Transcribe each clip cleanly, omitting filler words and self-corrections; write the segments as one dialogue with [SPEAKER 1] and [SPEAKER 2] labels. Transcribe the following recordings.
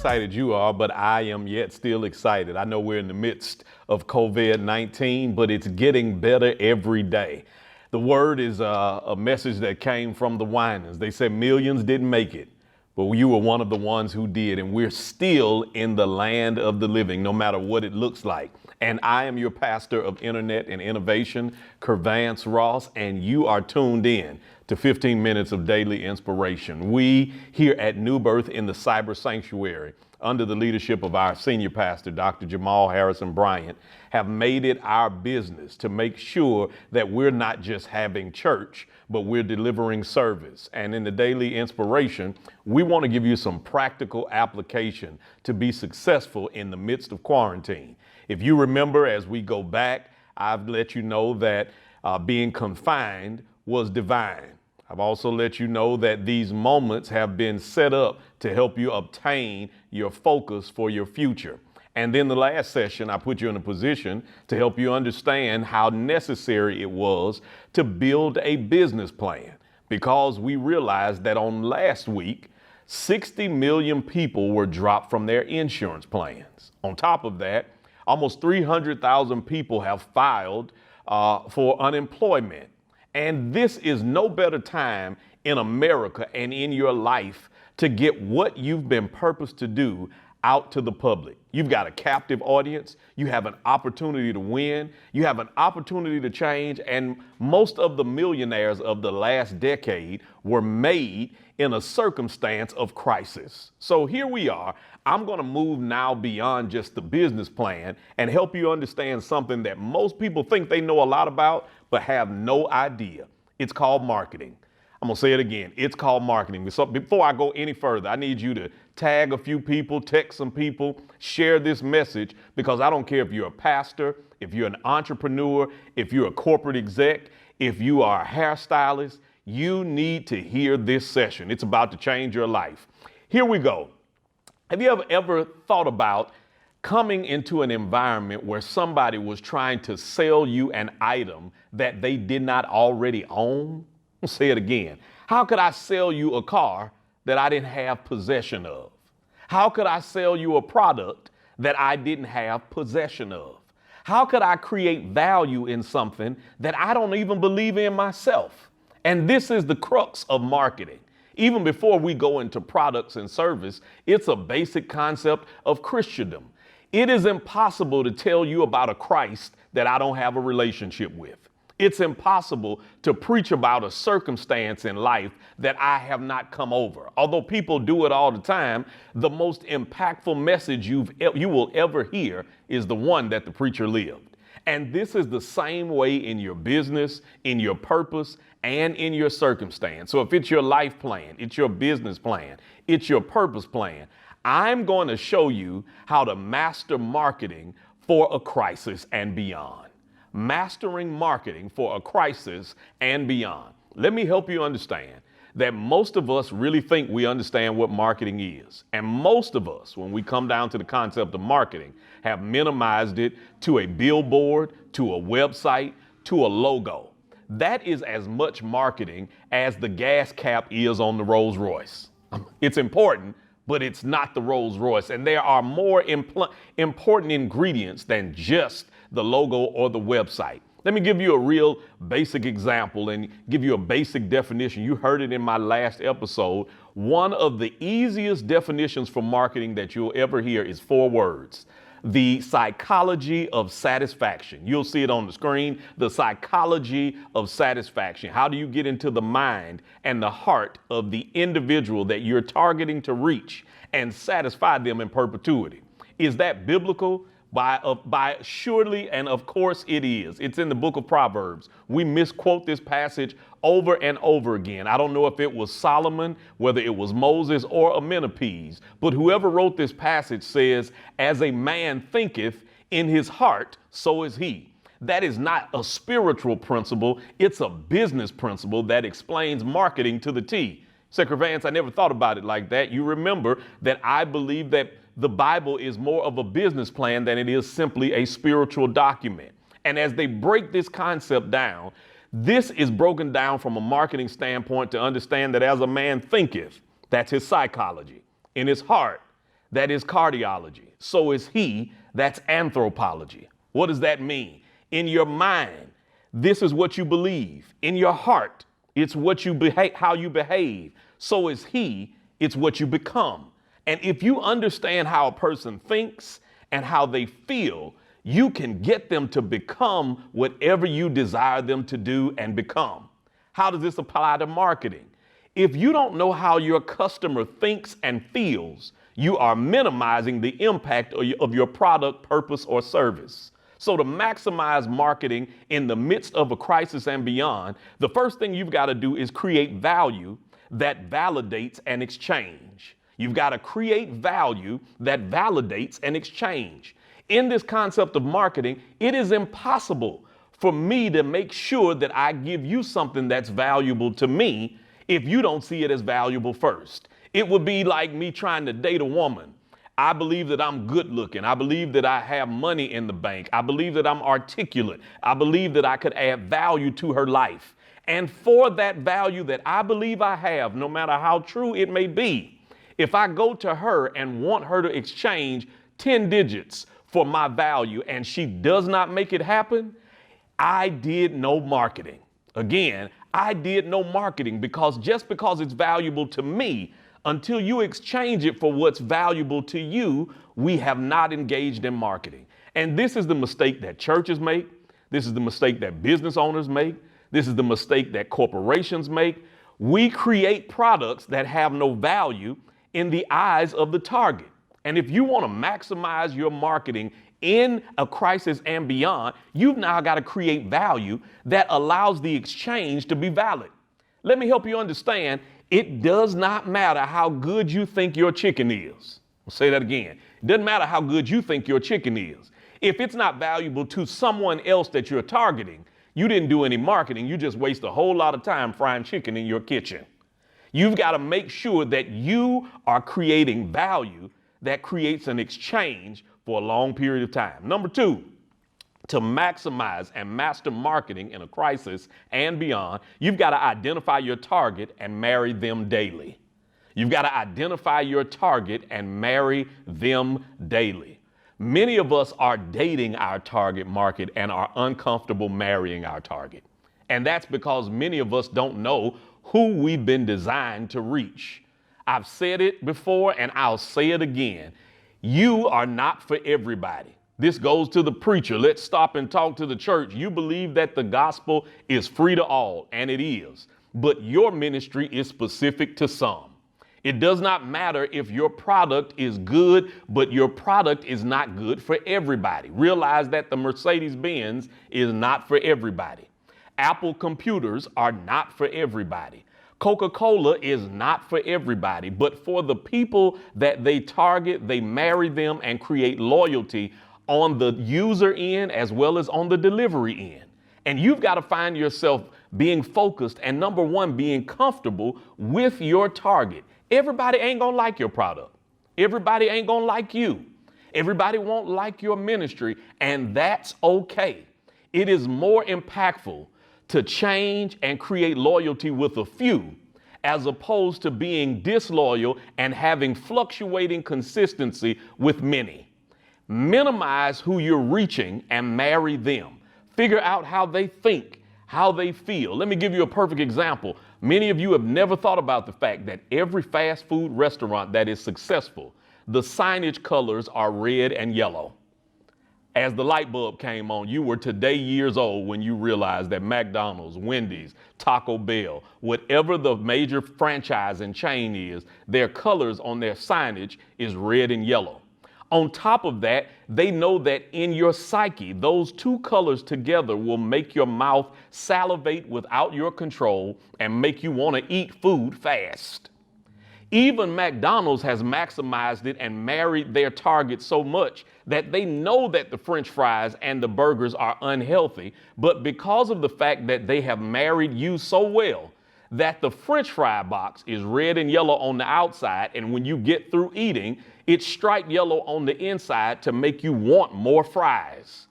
[SPEAKER 1] excited you are, but I am yet still excited. I know we're in the midst of COVID-19, but it's getting better every day. The word is a message that came from the Winans. They said millions didn't make it, but you were one of the ones who did. And we're still in the land of the living, no matter what it looks like. And I am your pastor of internet and innovation, Kervance Ross, and you are tuned in to 15 minutes of daily inspiration. We here at New Birth in the Cyber Sanctuary, under the leadership of our senior pastor, Dr. Jamal Bryant, have made it our business to make sure that we're not just having church, but we're delivering service. And in the daily inspiration, we want to give you some practical application to be successful in the midst of quarantine. If you remember, as we go back, I've let you know that being confined was divine. I've also let you know that these moments have been set up to help you obtain your focus for your future. And then the last session, I put you in a position to help you understand how necessary it was to build a business plan, because we realized that on last week, 60 million people were dropped from their insurance plans. On top of that, almost 300,000 people have filed for unemployment. And this is no better time in America and in your life to get what you've been purposed to do out to the public. You've got a captive audience. You have an opportunity to win. You have an opportunity to change. And most of the millionaires of the last decade were made in a circumstance of crisis. So here we are. I'm going to move now beyond just the business plan and help you understand something that most people think they know a lot about, but have no idea. It's called marketing. I'm going to say it again. It's called marketing. So before I go any further, I need you to tag a few people, text some people, share this message, because I don't care if you're a pastor, if you're an entrepreneur, if you're a corporate exec, if you are a hairstylist, you need to hear this session. It's about to change your life. Here we go. Have you ever thought about coming into an environment where somebody was trying to sell you an item that they did not already own? I'll say it again. How could I sell you a car that I didn't have possession of? How could I sell you a product that I didn't have possession of? How could I create value in something that I don't even believe in myself? And this is the crux of marketing. Even before we go into products and service, it's a basic concept of Christendom. It is impossible to tell you about a Christ that I don't have a relationship with. It's impossible to preach about a circumstance in life that I have not come over. Although people do it all the time, the most impactful message you will ever hear is the one that the preacher lived. And this is the same way in your business, in your purpose, and in your circumstance. So if it's your life plan, it's your business plan, it's your purpose plan, I'm going to show you how to master marketing for a crisis and beyond. Mastering marketing for a crisis and beyond. Let me help you understand that most of us really think we understand what marketing is. And most of us, when we come down to the concept of marketing, have minimized it to a billboard, to a website, to a logo. That is as much marketing as the gas cap is on the Rolls Royce. It's important, but it's not the Rolls Royce. And there are more important ingredients than just the logo or the website. Let me give you a real basic example and give you a basic definition. You heard it in my last episode. One of the easiest definitions for marketing that you'll ever hear is 4 words. The psychology of satisfaction. You'll see it on the screen. The psychology of satisfaction. How do you get into the mind and the heart of the individual that you're targeting to reach and satisfy them in perpetuity? Is that biblical? By surely, and of course it is. It's in the book of Proverbs. We misquote this passage over and over again. I don't know if it was Solomon, whether it was Moses or Amenopes, but whoever wrote this passage says, as a man thinketh in his heart, so is he. That is not a spiritual principle. It's a business principle that explains marketing to the T. Secretary Vance, I never thought about it like that. You remember that I believe that the Bible is more of a business plan than it is simply a spiritual document. And as they break this concept down, this is broken down from a marketing standpoint to understand that as a man thinketh, that's his psychology, in his heart, That is cardiology. So is he. That's anthropology. What does that mean? In your mind, this is what you believe. In your heart, it's what you how you behave. So is he. It's what you become. And if you understand how a person thinks and how they feel, you can get them to become whatever you desire them to do and become. How does this apply to marketing? If you don't know how your customer thinks and feels, you are minimizing the impact of your product, purpose, or service. So to maximize marketing in the midst of a crisis and beyond, the first thing you've got to do is create value that validates an exchange. You've got to create value that validates an exchange. In this concept of marketing, it is impossible for me to make sure that I give you something that's valuable to me if you don't see it as valuable first. It would be like me trying to date a woman. I believe that I'm good looking. I believe that I have money in the bank. I believe that I'm articulate. I believe that I could add value to her life. And for that value that I believe I have, no matter how true it may be, if I go to her and want her to exchange 10 digits for my value and she does not make it happen, I did no marketing. Again, I did no marketing because just because it's valuable to me, until you exchange it for what's valuable to you, we have not engaged in marketing. And this is the mistake that churches make. This is the mistake that business owners make. This is the mistake that corporations make. We create products that have no value in the eyes of the target. And if you want to maximize your marketing in a crisis and beyond, you've now got to create value that allows the exchange to be valid. Let me help you understand. It does not matter how good you think your chicken is. I'll say that again. It doesn't matter how good you think your chicken is. If it's not valuable to someone else that you're targeting, you didn't do any marketing. You just waste a whole lot of time frying chicken in your kitchen. You've got to make sure that you are creating value that creates an exchange for a long period of time. Number two, to maximize and master marketing in a crisis and beyond, you've got to identify your target and marry them daily. You've got to identify your target and marry them daily. Many of us are dating our target market and are uncomfortable marrying our target. And that's because many of us don't know who we've been designed to reach. I've said it before and I'll say it again. You are not for everybody. This goes to the preacher. Let's stop and talk to the church. You believe that the gospel is free to all, and it is. But your ministry is specific to some. It does not matter if your product is good, but your product is not good for everybody. Realize that the Mercedes-Benz is not for everybody. Apple computers are not for everybody. Coca-Cola is not for everybody, but for the people that they target, they marry them and create loyalty on the user end as well as on the delivery end. And you've got to find yourself being focused and number one, being comfortable with your target. Everybody ain't gonna like your product. Everybody ain't gonna like you. Everybody won't like your ministry, and that's okay. It is more impactful to change and create loyalty with a few as opposed to being disloyal and having fluctuating consistency with many. Minimize who you're reaching and marry them. Figure out how they think, how they feel. Let me give you a perfect example. Many of you have never thought about the fact that every fast food restaurant that is successful, the signage colors are red and yellow. As the light bulb came on, you were today years old when you realized that McDonald's, Wendy's, Taco Bell, whatever the major franchise and chain is, their colors on their signage is red and yellow. On top of that, they know that in your psyche, those two colors together will make your mouth salivate without your control and make you want to eat food fast. Even McDonald's has maximized it and married their target so much that they know that the French fries and the burgers are unhealthy, but because of the fact that they have married you so well, that the French fry box is red and yellow on the outside, and when you get through eating, it's striped yellow on the inside to make you want more fries.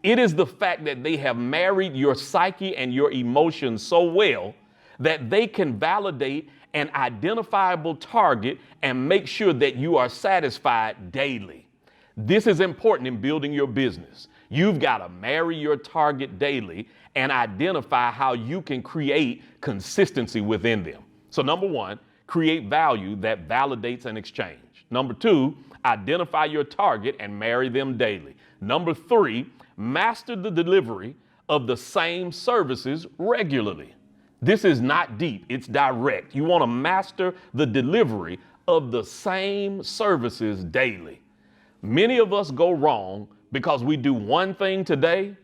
[SPEAKER 1] It is the fact that they have married your psyche and your emotions so well that they can validate an identifiable target and make sure that you are satisfied daily. This is important in building your business. You've got to marry your target daily and identify how you can create consistency within them. So number one, create value that validates an exchange. Number two, identify your target and marry them daily. Number three, master the delivery of the same services regularly. This is not deep, it's direct. You want to master the delivery of the same services daily. Many of us go wrong because we do one thing today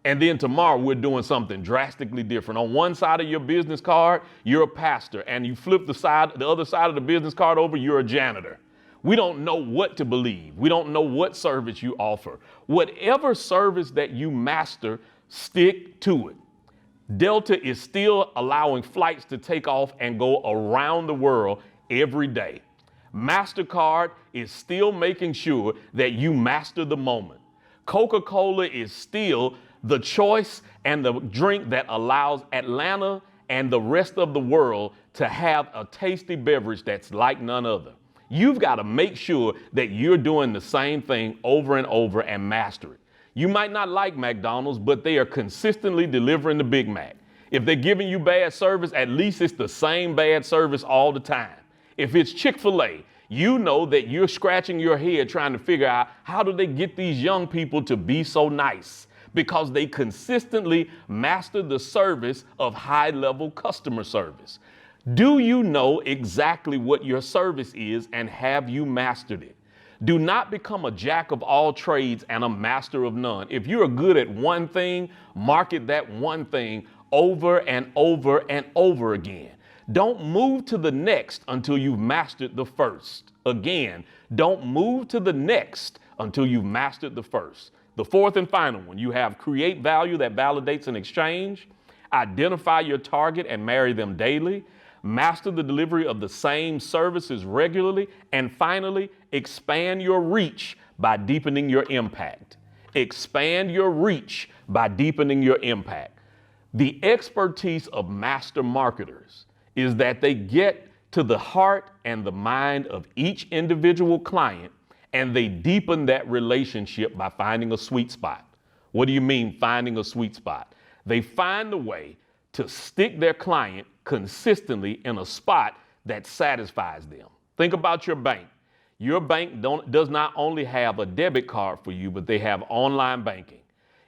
[SPEAKER 1] and then tomorrow we're doing something drastically different. On one side of your business card, you're a pastor, and you flip the other side of the business card over, you're a janitor. We don't know what to believe. We don't know what service you offer. Whatever service that you master, stick to it. Delta is still allowing flights to take off and go around the world every day. MasterCard is still making sure that you master the moment. Coca-Cola is still the choice and the drink that allows Atlanta and the rest of the world to have a tasty beverage that's like none other. You've got to make sure that you're doing the same thing over and over and master it. You might not like McDonald's, but they are consistently delivering the Big Mac. If they're giving you bad service, at least it's the same bad service all the time. If it's Chick-fil-A, you know that you're scratching your head trying to figure out how do they get these young people to be so nice? Because they consistently master the service of high-level customer service. Do you know exactly what your service is, and have you mastered it? Do not become a jack of all trades and a master of none. If you're good at one thing, market that one thing over and over and over again. Don't move to the next until you've mastered the first. Again, don't move to the next until you've mastered the first. The fourth and final one, you have create value that validates an exchange, identify your target and marry them daily, master the delivery of the same services regularly, and finally, expand your reach by deepening your impact. Expand your reach by deepening your impact. The expertise of master marketers is that they get to the heart and the mind of each individual client, and they deepen that relationship by finding a sweet spot. What do you mean finding a sweet spot? They find a way to stick their client consistently in a spot that satisfies them. Think about your bank. Your bank does not only have a debit card for you, but they have online banking.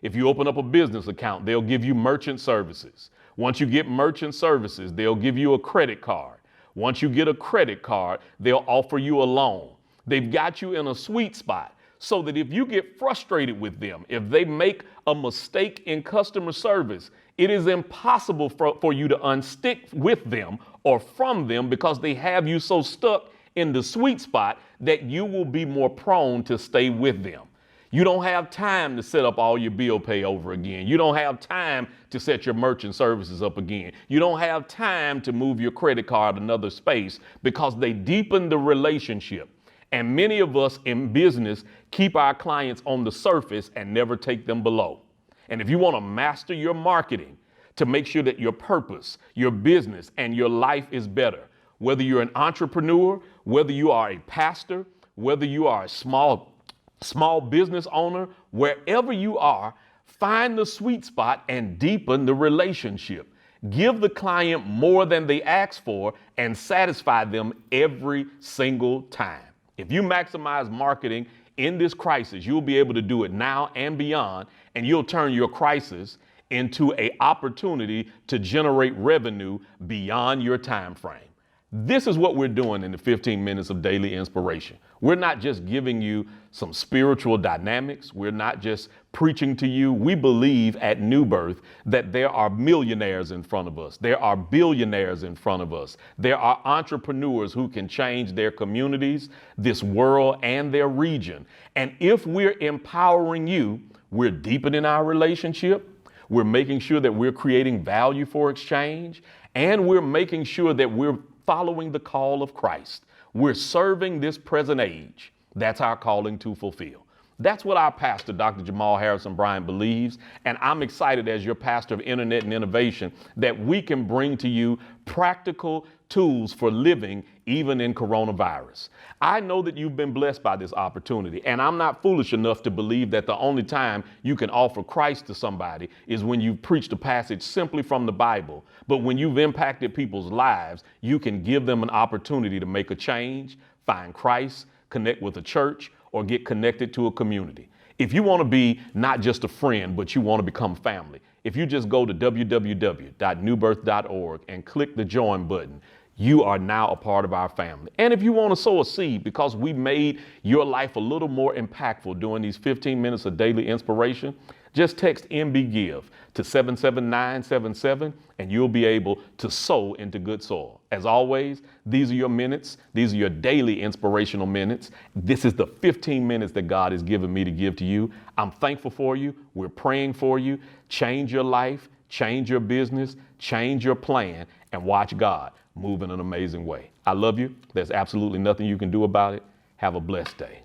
[SPEAKER 1] If you open up a business account, they'll give you merchant services. Once you get merchant services, they'll give you a credit card. Once you get a credit card, they'll offer you a loan. They've got you in a sweet spot so that if you get frustrated with them, if they make a mistake in customer service, it is impossible for you to unstick with them or from them because they have you so stuck in the sweet spot that you will be more prone to stay with them. You don't have time to set up all your bill pay over again. You don't have time to set your merchant services up again. You don't have time to move your credit card another space because they deepen the relationship. And many of us in business keep our clients on the surface and never take them below. And if you want to master your marketing to make sure that your purpose, your business, and your life is better, whether you're an entrepreneur, whether you are a pastor, whether you are a small business owner, wherever you are, find the sweet spot and deepen the relationship. Give the client more than they ask for and satisfy them every single time. If you maximize marketing in this crisis, you'll be able to do it now and beyond, and you'll turn your crisis into an opportunity to generate revenue beyond your time frame. This is what we're doing in the 15 minutes of daily inspiration. We're not just giving you some spiritual dynamics. We're not just preaching to you. We believe at New Birth that there are millionaires in front of us. There are billionaires in front of us. There are entrepreneurs who can change their communities, this world, and their region. And if we're empowering you, we're deepening our relationship. We're making sure that we're creating value for exchange, and we're making sure that we're following the call of Christ. We're serving this present age. That's our calling to fulfill. That's what our pastor, Dr. Jamal Harrison Bryant, believes. And I'm excited as your pastor of internet and innovation that we can bring to you practical tools for living even in coronavirus. I know that you've been blessed by this opportunity, and I'm not foolish enough to believe that the only time you can offer Christ to somebody is when you've preached a passage simply from the Bible. But when you've impacted people's lives, you can give them an opportunity to make a change, find Christ, connect with a church, or get connected to a community. If you want to be not just a friend, but you want to become family, if you just go to www.newbirth.org and click the join button, you are now a part of our family. And if you want to sow a seed because we made your life a little more impactful during these 15 minutes of daily inspiration, just text MBGIVE to 77977 and you'll be able to sow into good soil. As always, these are your minutes. These are your daily inspirational minutes. This is the 15 minutes that God has given me to give to you. I'm thankful for you. We're praying for you. Change your life, change your business, change your plan, and watch God move in an amazing way. I love you. There's absolutely nothing you can do about it. Have a blessed day.